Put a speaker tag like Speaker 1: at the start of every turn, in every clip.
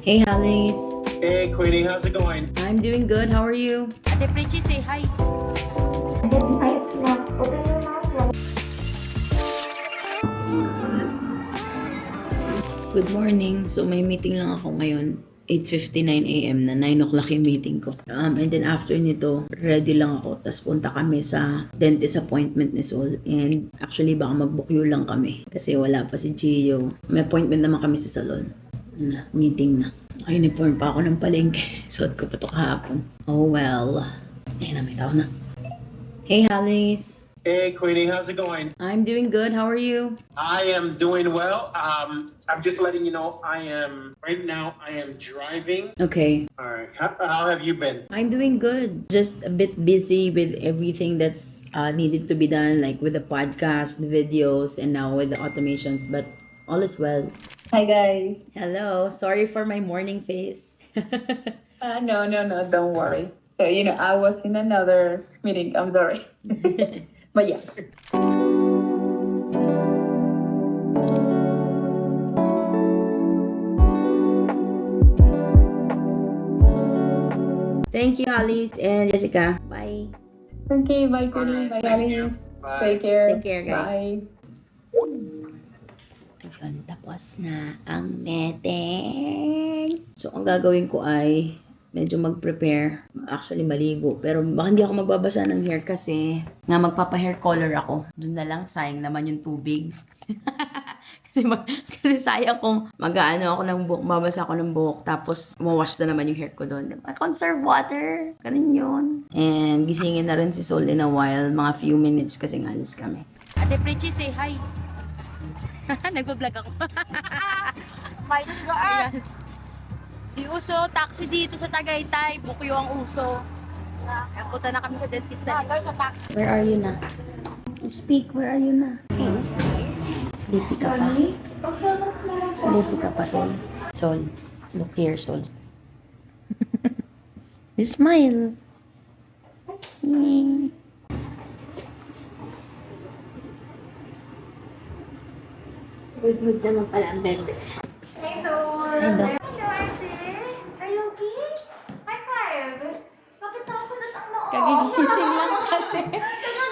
Speaker 1: Hey, Alice.
Speaker 2: Hey, Queenie, how's it going?
Speaker 1: I'm doing good. How are you?
Speaker 3: Ate Prechi, say hi.
Speaker 1: Good morning. So, may meeting lang ako ngayon. 8:59 a.m. na 9 o'clock yung meeting ko. And then after nito, ready lang ako. Tapos punta kami sa dentist appointment ni Sol. And actually, baka mag-bookyo lang kami. Kasi wala pa si Gio. May appointment naman kami sa salon. Meeting na. Uniform pa ako ng palengke. Suot ko pa ito kahapon. Oh well. Ayun na, may tao na. Hey, Alice.
Speaker 2: Hey, Queenie, how's it going?
Speaker 1: I'm doing good. How are you?
Speaker 2: I am doing well. I'm just letting you know right now I am driving.
Speaker 1: Okay.
Speaker 2: All right. How have you been?
Speaker 1: I'm doing good. Just a bit busy with everything that's needed to be done, like with the podcast, the videos, and now with the automations. But all is well.
Speaker 3: Hi guys.
Speaker 1: Hello. Sorry for my morning face.
Speaker 3: No, don't worry. So, I was in another meeting. I'm sorry. But yeah.
Speaker 1: Thank you, Alice and Jessica. Bye.
Speaker 3: Okay, bye, Queenie. Bye, Alice.
Speaker 2: Bye.
Speaker 3: Take care.
Speaker 1: Take care, guys.
Speaker 3: Bye.
Speaker 1: Ayun, tapos na ang meeting. So, ang gagawin ko ay medyo mag-prepare. Actually, maligo. Pero baka hindi ako magbabasa ng hair kasi nga magpapa-hair color ako. Doon na lang, sayang naman yung tubig. kasi sayang kung mag-ano ako ng buhok, babasa ako ng buhok, tapos mawash na naman yung hair ko doon. Conserve water. Ganun yun. And gisingin na rin si Sol in a while. Mga few minutes kasi alis kami.
Speaker 3: Ate Prechi, say hi. Nagpa-vlog ako.
Speaker 4: My God!
Speaker 3: Di uso, taxi dito sa Tagaytay. Bukyo ang uso. Kaya punta na kami sa dentist na.
Speaker 4: Nandun sa taxi.
Speaker 1: Where are you na? You speak, where are you na? Sleepy ka pa? Sleepy ka pa, Sol? Sol, look here, Sol. Smile. Yay. Good naman pala ang bebe.
Speaker 5: Hey, Sol!
Speaker 1: Hello.
Speaker 5: Hello, ate! Are you okay? High five! Bakit nakapunod ang noo?
Speaker 1: Kagigising lang kasi.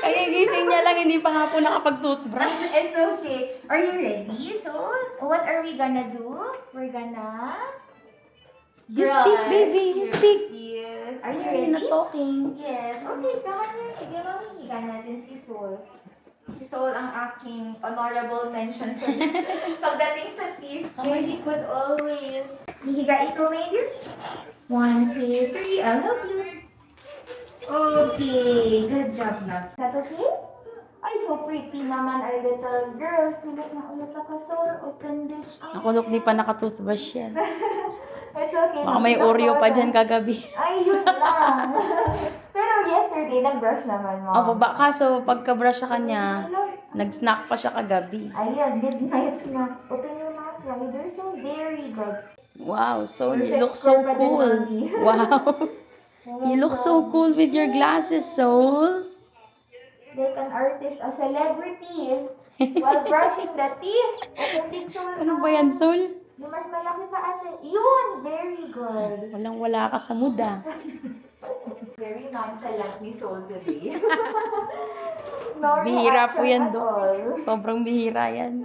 Speaker 1: Kagigising niya lang, hindi pa nga po nakapag-toothbrush.
Speaker 5: It's okay. Are you ready, Sol? What are we gonna do? We're gonna...
Speaker 1: You speak, baby. You speak.
Speaker 5: Yes. Are you
Speaker 1: You're not
Speaker 5: ready?
Speaker 1: talking.
Speaker 5: Yes. Okay, come on here. Sige, mamihiga natin si Sol. Si Sol ang aking honorable mention sa pagdating sa teeth. He could always. Hihiga ikaw, maybe? 1, 2, 3. I'll help you. Okay. Good job, love. Is that okay? Ay, so pretty naman our little girl. Sulit na ulit ako, Sol. Open this up.
Speaker 1: Ako, look, di pa nakatoothbrush yan.
Speaker 5: It's okay.
Speaker 1: Baka may Oreo pa dyan kagabi.
Speaker 5: Ay, yun lang. Pero yesterday, nag-brush naman mo.
Speaker 1: Opo, kaso pagka-brush sa kanya, nag-snack pa siya kagabi.
Speaker 5: Ayan, midnight snack. Open your mouth, Ryder. So very good.
Speaker 1: Wow, so you
Speaker 5: Perfect
Speaker 1: look so
Speaker 5: for
Speaker 1: cool.
Speaker 5: Padre.
Speaker 1: Wow. You look so cool with your glasses, Soul.
Speaker 5: Like an artist, a celebrity. While brushing the teeth. Open din, Sol.
Speaker 1: Ano ba yan, Soul?
Speaker 5: Yung mas malaki pa ate. Yun, very good.
Speaker 1: Walang-wala ka sa mood, ah.
Speaker 5: Very nonchalant ni Sol today. No
Speaker 1: Bihira po
Speaker 5: reaction
Speaker 1: yan,
Speaker 5: at
Speaker 1: Dok.
Speaker 5: all.
Speaker 1: Sobrang bihira yan.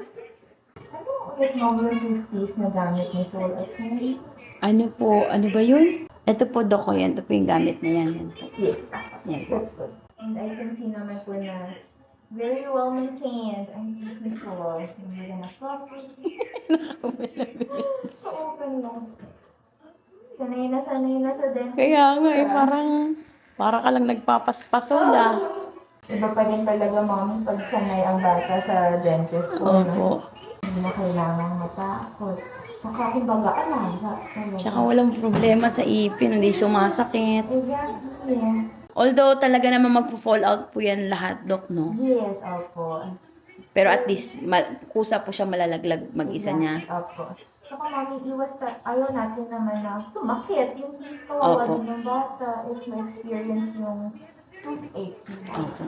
Speaker 5: Ano ulit number toothpaste na gamit ni Sol at hindi?
Speaker 1: Ano po, ano ba yun? Ito po, Dok, yan. Ito po yung gamit niya yan. Yan po.
Speaker 5: Yes.
Speaker 1: Yan po.
Speaker 5: That's good. And I can see naman po na very well maintained. Ang teeth ni Sol. Hindi na floss. Open lang. Sanay na sa dentist.
Speaker 1: Kaya nga, para ka lang nagpapaspasola.
Speaker 5: Iba pa rin talaga, mami, pag sanay ang bata sa dentist ko.
Speaker 1: Opo.
Speaker 5: Hindi na kailangan matakot. Saka kumbaga, alaga.
Speaker 1: Tsaka walang problema sa ipin, hindi sumasakit.
Speaker 5: Exactly.
Speaker 1: Although talaga naman magpo-fall out po yan lahat, Dok, no?
Speaker 5: Yes, opo.
Speaker 1: Pero at least, kusa po siya malalaglag mag-isa niya.
Speaker 5: Opo. Saka mami, ayaw natin naman na sumakit yung dito.
Speaker 1: Opo.
Speaker 5: Ano ng bata if ma-experience yung toothache.
Speaker 1: Opo.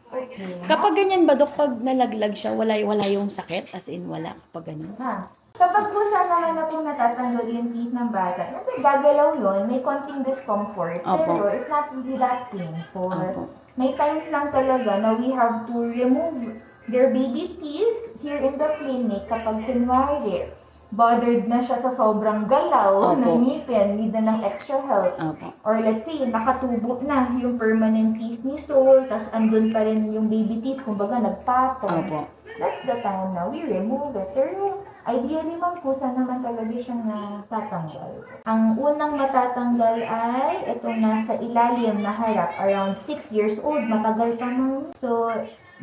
Speaker 5: Okay.
Speaker 1: Kapag ganyan ba, Dok, pag nalaglag siya, wala yung sakit? As in, wala kapag ganyan?
Speaker 5: Ha? Kapag po sana na po natatanggal yung teeth ng bata. Kasi gagalaw yun, may konting discomfort.
Speaker 1: Opo.
Speaker 5: Pero it's not really that painful.
Speaker 1: Opo.
Speaker 5: May times lang talaga na we have to remove their baby teeth here in the clinic kapag kunwari bothered na siya sa sobrang galaw
Speaker 1: Opo.
Speaker 5: ng ngipin, need na ng extra help.
Speaker 1: Opo.
Speaker 5: Or let's say, nakatubo na yung permanent teeth ni Soul, tas andun pa rin yung baby teeth, kumbaga nagpatong.
Speaker 1: Opo.
Speaker 5: That's the time na we remove it. Pero ideally man po, sana naman talaga siyang natatanggal. Ang unang matatanggal ay itong nasa ilalim na harap, around 6 years old, matagal pa man. So,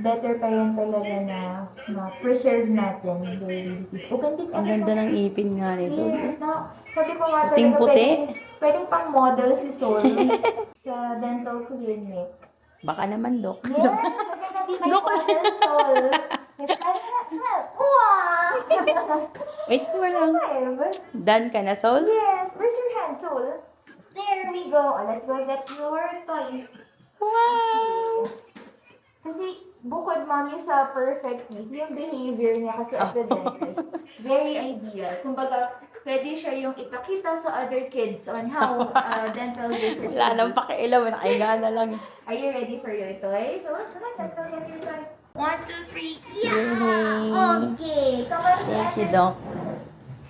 Speaker 5: better pa yan talaga na preserve natin yung baby teeth.
Speaker 1: Ang ganda ng ipin nga ni Sol.
Speaker 5: Yes, na. Sabi ko nga
Speaker 1: Puting
Speaker 5: talaga,
Speaker 1: puti.
Speaker 5: pwedeng pang model si Sol sa dental clinic.
Speaker 1: Baka naman, Dok.
Speaker 5: Yes, maganda din may model Sol. Wow!
Speaker 1: Wait for lang. Done ka na, Sol?
Speaker 5: Yes, where's your hand, Sol? There we go. Let's go get your toy.
Speaker 1: Wow!
Speaker 5: Kasi bukod mami sa perfect teeth, yung behavior niya kasi at the dentist, very ideal. Kumbaga, pwede siya yung ipakita sa other kids on how dental visit.
Speaker 1: Wala nang pakialam. Nakainga na lang.
Speaker 5: Are you ready for your toy? So, come on, let's go get your toy. 1, 2, 3.
Speaker 1: Yay!
Speaker 5: Okay, come on.
Speaker 1: Thank you, Doc.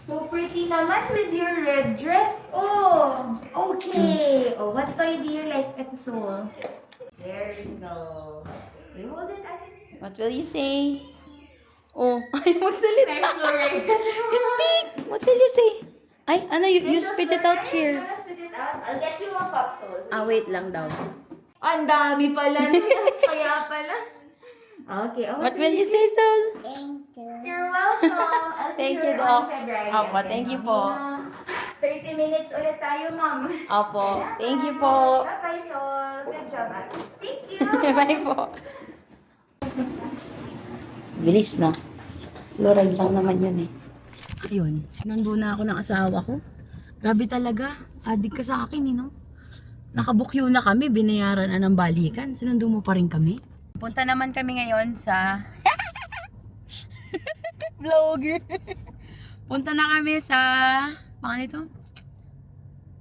Speaker 5: So pretty naman with your red dress. Oh, okay. Oh, what toy do you like at Soul? There you go. You hold it.
Speaker 1: What will you say? Oh, ay, magsalita. You speak. What will you say? Ay, ano, you spit it out here.
Speaker 5: Spit it out. I'll get you a cup, Soul.
Speaker 1: Ah, wait lang daw.
Speaker 5: Ang dami pala. Kaya pala. Okay. Oh,
Speaker 1: What will you say, Sol?
Speaker 5: You're welcome. I'll see
Speaker 1: Thank
Speaker 5: you
Speaker 1: you, Doc.
Speaker 5: on February.
Speaker 1: Opo,
Speaker 5: again,
Speaker 1: thank you
Speaker 5: Mami.
Speaker 1: po.
Speaker 5: 30 minutes ulit tayo, ma'am.
Speaker 1: Opo. Thank you po.
Speaker 5: Bye-bye, Sol. Good job, ate. Thank you.
Speaker 1: Bye po. Bilis na. Fluoride lang naman yun eh. Ayun, sinundo na ako ng asawa ko. Grabe talaga. Adik ka sa akin eh, no? Nakabukyo na kami, binayaran na ng balikan. Sinundo mo pa rin kami. Punta naman kami ngayon sa... Vlogger. Punta na kami sa... Paano ito?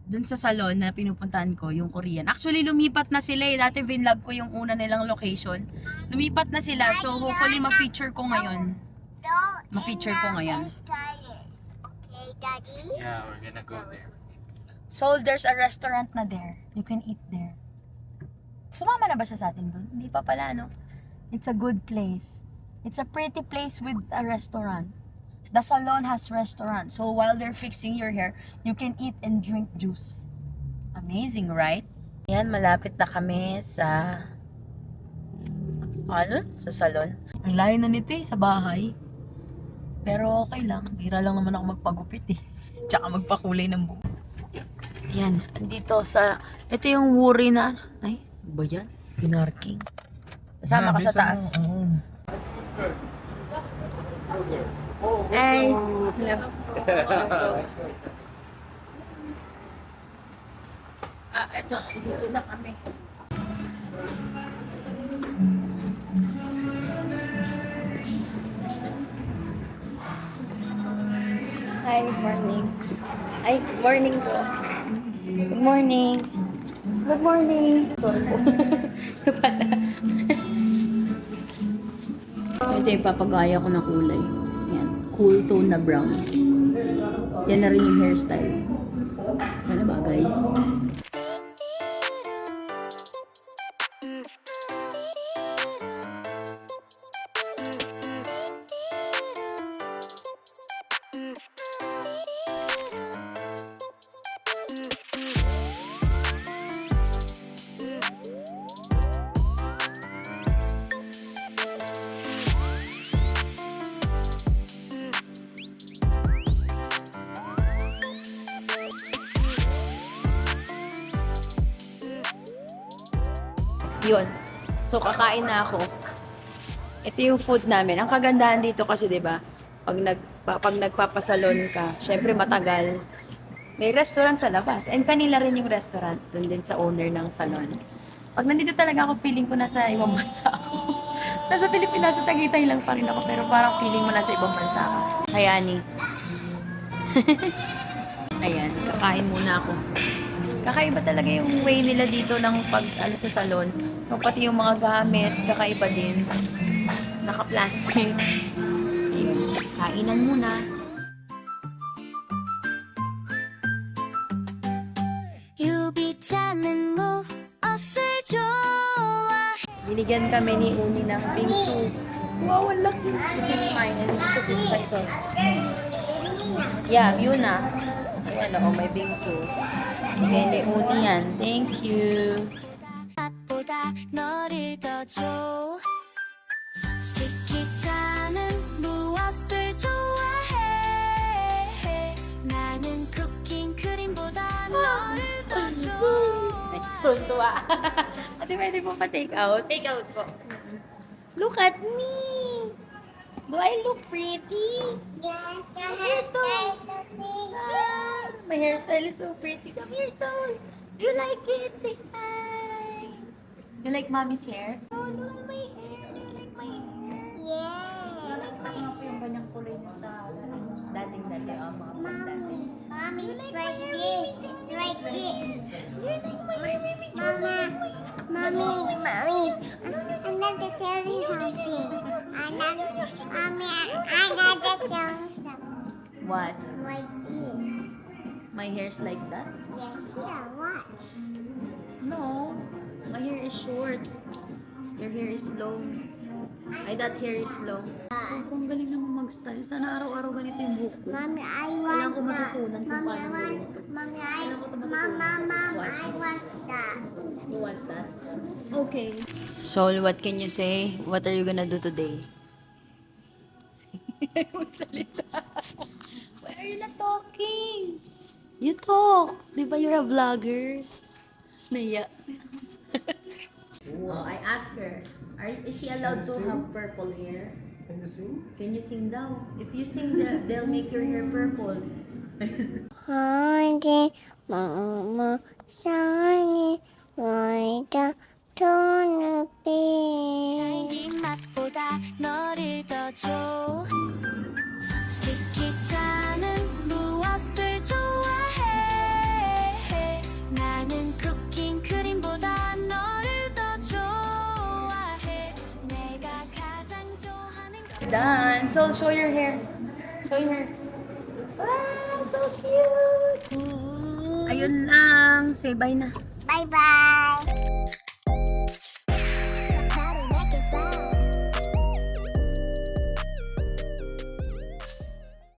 Speaker 1: Dun sa salon na pinupuntahan ko, yung Korean. Actually, lumipat na sila eh. Dati vinlog ko yung una nilang location. Lumipat na sila. So, hopefully, ma-feature ko ngayon. Ma-feature ko ngayon.
Speaker 4: Okay, Daddy?
Speaker 2: Yeah, we're gonna go there.
Speaker 1: So, there's a restaurant na there. You can eat there. Sumama na ba siya sa atin dun? Hindi pa pala, no? It's a good place. It's a pretty place with a restaurant. The salon has restaurant. So, while they're fixing your hair, you can eat and drink juice. Amazing, right? Yan, malapit na kami sa... Ano? Sa salon. Ang layo na nito eh, sa bahay. Pero okay lang. Hira lang naman ako magpagupit eh. Tsaka magpakulay ng buhok. Yan, dito sa... Ito yung wuri na... Ay, ba yan? Pinarking. Kasama ka sa taas. Ay, hello. Ito, dito na kami. Hi, good morning. Ay, good morning po. Good morning. Good morning. Sorry po. Ito yung papagaya ko na kulay. Yan. Cool tone na brown. Yan na rin yung hairstyle. Sana bagay. Yun. So, kakain na ako. Ito yung food namin. Ang kagandahan dito kasi, di ba, pag nagpapasalon ka, syempre matagal. May restaurant sa labas. And kanila rin yung restaurant. Doon din sa owner ng salon. Pag nandito talaga ako, feeling ko nasa ibang bansa ako. Nasa Pilipinas, sa Tagaytay lang pa rin ako. Pero parang feeling mo nasa ibang bansa ka. Kaya ni. Ayan, kakain muna ako. Kakaiba talaga yung way nila dito ng pag ano sa salon. So, pati yung mga gamit, kakaiba din. Naka-plastic. Ayun, kainan muna.
Speaker 4: 유비자는 무엇을 좋아해?
Speaker 1: Binigyan kami ni Uni ng bingsu. Wow, ang laki. This is mine and this is my son. Yeah, yun na. Ayan, oh, may bingsu. Bigay ni Uni yan. Thank you.
Speaker 4: 맛보다 너를 더 줘. 시키자는 무엇을 좋아해? 나는 쿠킹 크림보다 너를 더 좋아해.
Speaker 1: Tuntua. Ate, pwede po pa take out? Take out po. Look at me! Do I look pretty?
Speaker 4: Yes, your
Speaker 1: hairstyle
Speaker 4: hairstyle is
Speaker 1: My hairstyle is so pretty. Come here, Sol. Do you like it? Say hi. You like mommy's hair? Oh, do you like my hair? Do you like my hair?
Speaker 4: Yeah.
Speaker 1: Mga po yung ganyang kulay sa dating dati. Mga
Speaker 4: Mommy, mommy, it's
Speaker 1: like
Speaker 4: like
Speaker 1: my
Speaker 4: this. It's like this.
Speaker 1: Do you like my baby?
Speaker 4: Mama, mommy, I'm not to tell you something. Mommy, I got to tell you something.
Speaker 1: What?
Speaker 4: Like this.
Speaker 1: My hair's like that?
Speaker 4: Yes, yeah, watch.
Speaker 1: No. My hair is short. Your hair is long. Ay, that hair is long. Kung galing naman mag-style. Sana araw-araw ganito yung buhok ko.
Speaker 4: Mommy, I
Speaker 1: Kailangan
Speaker 4: want
Speaker 1: ko
Speaker 4: that.
Speaker 1: matutunan kung
Speaker 4: Mommy, I
Speaker 1: paano
Speaker 4: want.
Speaker 1: gawin ito.
Speaker 4: Mommy,
Speaker 1: Kailangan ko ito matutunan.
Speaker 4: Mom,
Speaker 1: Watch.
Speaker 4: I want that.
Speaker 1: You want that? Okay. Sol, what can you say? What are you gonna do today? Why are you not talking? You talk. Di ba you're a vlogger? Naya. Oh, I asked her, is she allowed to have purple hair?
Speaker 6: Can you sing?
Speaker 1: Can you sing daw? If you sing, they'll make your hair purple.
Speaker 4: Honey, mama, sunny, white, don't be. 맛보다 너를 더 줘. 시키자는 무엇을 좋아해? 나는 쿠킹 크림보다 너를 더 좋아해. 내가 가장 좋아하는
Speaker 1: Done. So, show your hair. Show your hair. Wow, so cute. Ayun lang. Say bye na.
Speaker 4: Bye bye.